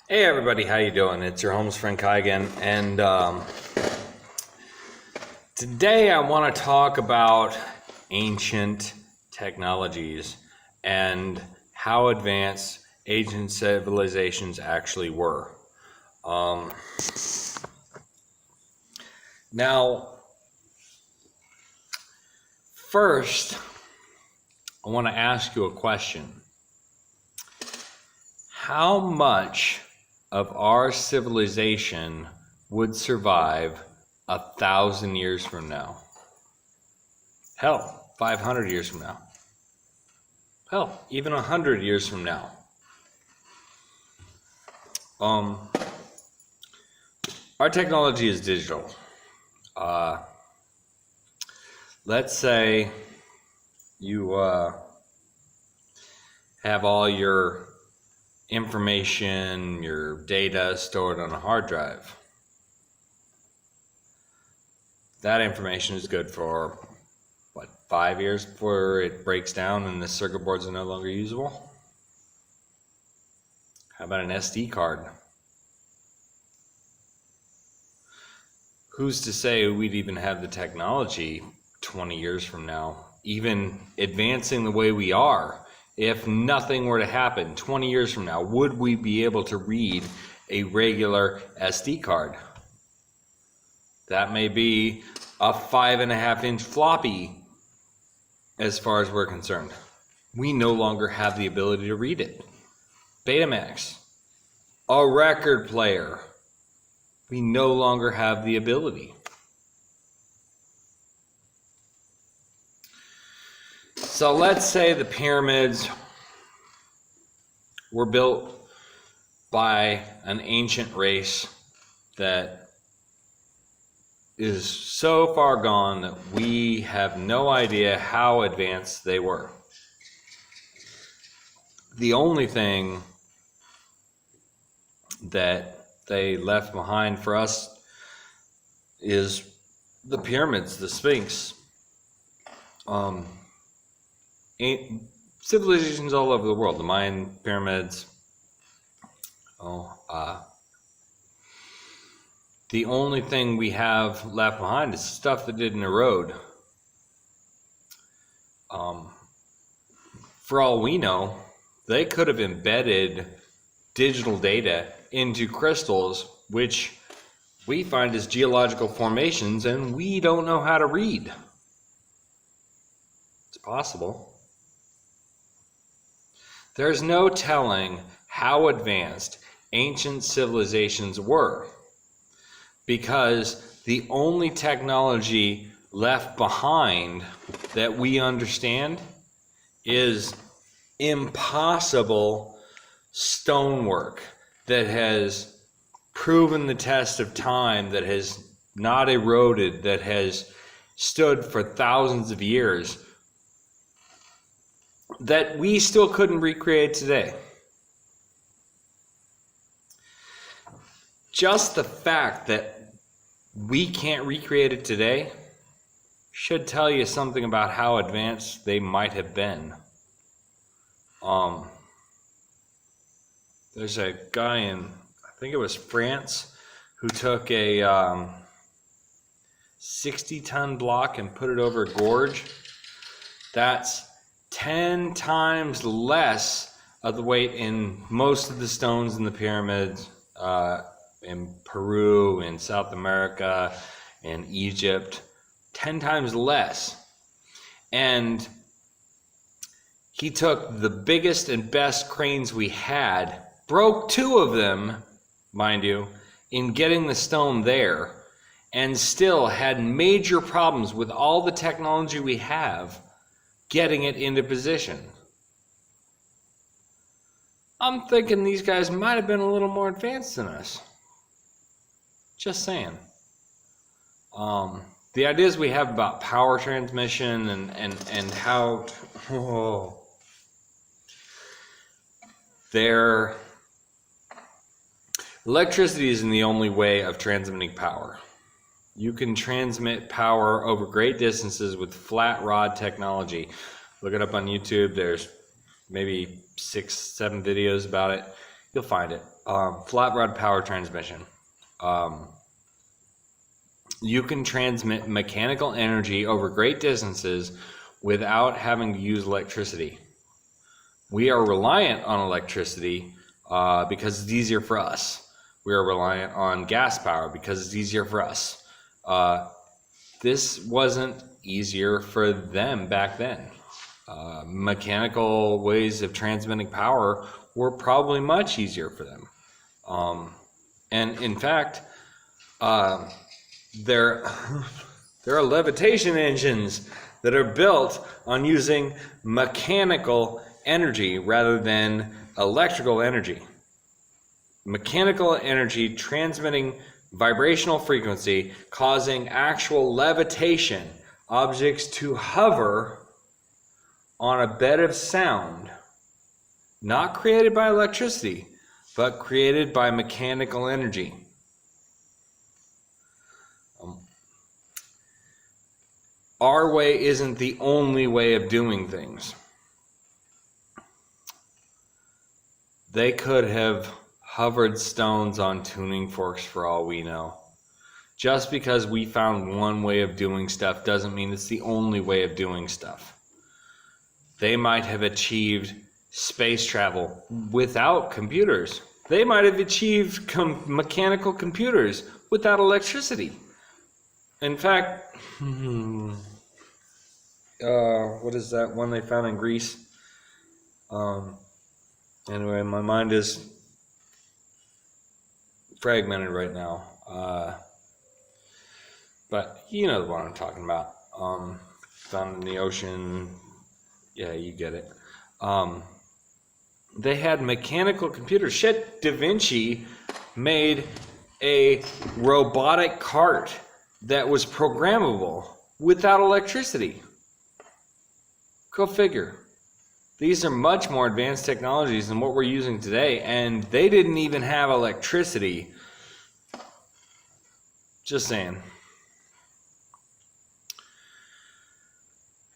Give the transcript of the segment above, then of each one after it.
Hey everybody, how you doing? It's your homeless friend Kai again, and today I want to talk about ancient technologies and how advanced ancient civilizations actually were. Now, first, I want to ask you a question. How much of our civilization would survive 1,000 years from now? Hell, 500 years from now. Hell, even 100 years from now. Our technology is digital. Let's say you have all your information, your data stored on a hard drive. That information is good for, 5 years before it breaks down and the circuit boards are no longer usable? How about an SD card? Who's to say we'd even have the technology 20 years from now, even advancing the way we are? If nothing were to happen 20 years from now, would we be able to read a regular SD card? That may be a 5.5-inch floppy as far as we're concerned. We no longer have the ability to read it. Betamax, a record player. We no longer have the ability. So let's say the pyramids were built by an ancient race that is so far gone that we have no idea how advanced they were. The only thing that they left behind for us is the pyramids, the Sphinx. Civilizations all over the world, the Mayan pyramids. The only thing we have left behind is stuff that didn't erode. For all we know, they could have embedded digital data into crystals, which we find as geological formations, and we don't know how to read. It's possible. There's no telling how advanced ancient civilizations were, because the only technology left behind that we understand is impossible stonework that has proven the test of time, that has not eroded, that has stood for thousands of years, that we still couldn't recreate today. Just the fact that we can't recreate it today should tell you something about how advanced they might have been. There's a guy in, I think it was France, who took a 60-ton block and put it over a gorge. That's 10 times less of the weight in most of the stones in the pyramids, in Peru, in South America, in Egypt. 10 times less. And he took the biggest and best cranes we had, broke 2 of them, mind you, in getting the stone there, and still had major problems with all the technology we have getting it into position. I'm thinking these guys might have been a little more advanced than us. Just saying. The ideas we have about power transmission and how electricity isn't the only way of transmitting power. You can transmit power over great distances with flat rod technology. Look it up on YouTube. There's maybe 6-7 videos about it. You'll find it. Flat rod power transmission. You can transmit mechanical energy over great distances without having to use electricity. We are reliant on electricity because it's easier for us. We are reliant on gas power because it's easier for us. This wasn't easier for them back then. Mechanical ways of transmitting power were probably much easier for them. And in fact, there are levitation engines that are built on using mechanical energy rather than electrical energy. Mechanical energy transmitting vibrational frequency, causing actual levitation, objects to hover on a bed of sound, not created by electricity, but created by mechanical energy. Our way isn't the only way of doing things. They could have hovered stones on tuning forks for all we know. Just because we found one way of doing stuff doesn't mean it's the only way of doing stuff. They might have achieved space travel without computers. They might have achieved mechanical computers without electricity. In fact, what is that one they found in Greece? Anyway, my mind is fragmented right now. But you know what I'm talking about. Found in the ocean. Yeah, you get it. They had mechanical computers. Shit, Da Vinci made a robotic cart that was programmable without electricity. Go figure. These are much more advanced technologies than what we're using today, and they didn't even have electricity. Just saying.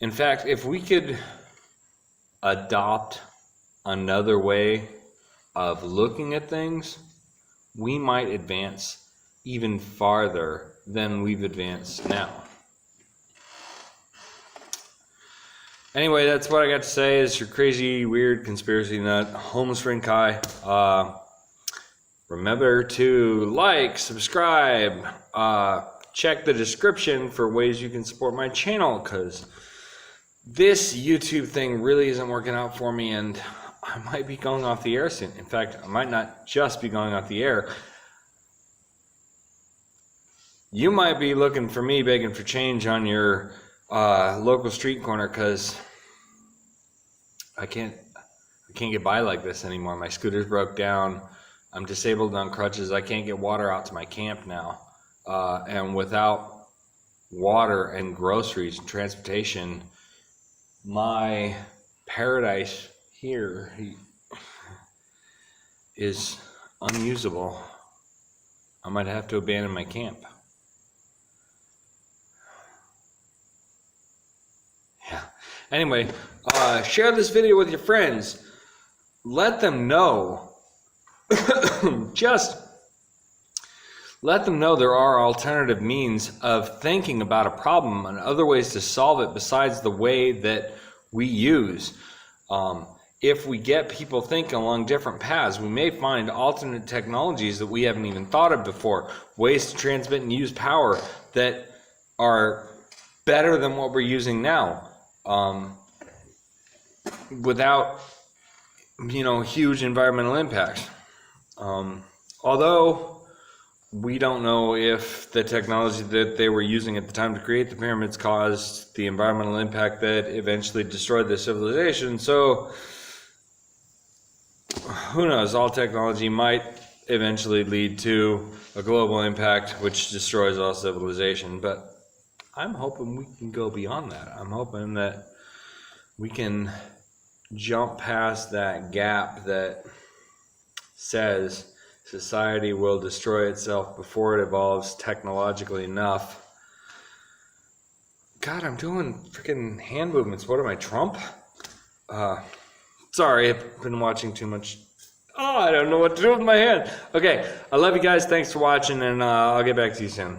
In fact, if we could adopt another way of looking at things, we might advance even farther than we've advanced now. Anyway, that's what I got to say. It's your crazy, weird conspiracy nut, homeless friend Kai. Remember to like, subscribe, check the description for ways you can support my channel, because this YouTube thing really isn't working out for me, and I might be going off the air soon. In fact, I might not just be going off the air. You might be looking for me begging for change on your local street corner, because I can't get by like this anymore. My scooter's broke down. I'm disabled on crutches. I can't get water out to my camp now. And without water and groceries and transportation, my paradise here is unusable. I might have to abandon my camp. Yeah. Anyway, share this video with your friends. Let them know. Just let them know there are alternative means of thinking about a problem and other ways to solve it besides the way that we use. If we get people thinking along different paths, we may find alternate technologies that we haven't even thought of before, ways to transmit and use power that are better than what we're using now, without, huge environmental impacts. Although we don't know if the technology that they were using at the time to create the pyramids caused the environmental impact that eventually destroyed the civilization. So who knows? All technology might eventually lead to a global impact which destroys all civilization. But I'm hoping we can go beyond that. I'm hoping that we can jump past that gap that says society will destroy itself before it evolves technologically enough. God, I'm doing freaking hand movements. What am I, Trump? Sorry, I've been watching too much Oh, I don't know what to do with my hand. Okay, I love you guys. Thanks for watching, and I'll get back to you soon.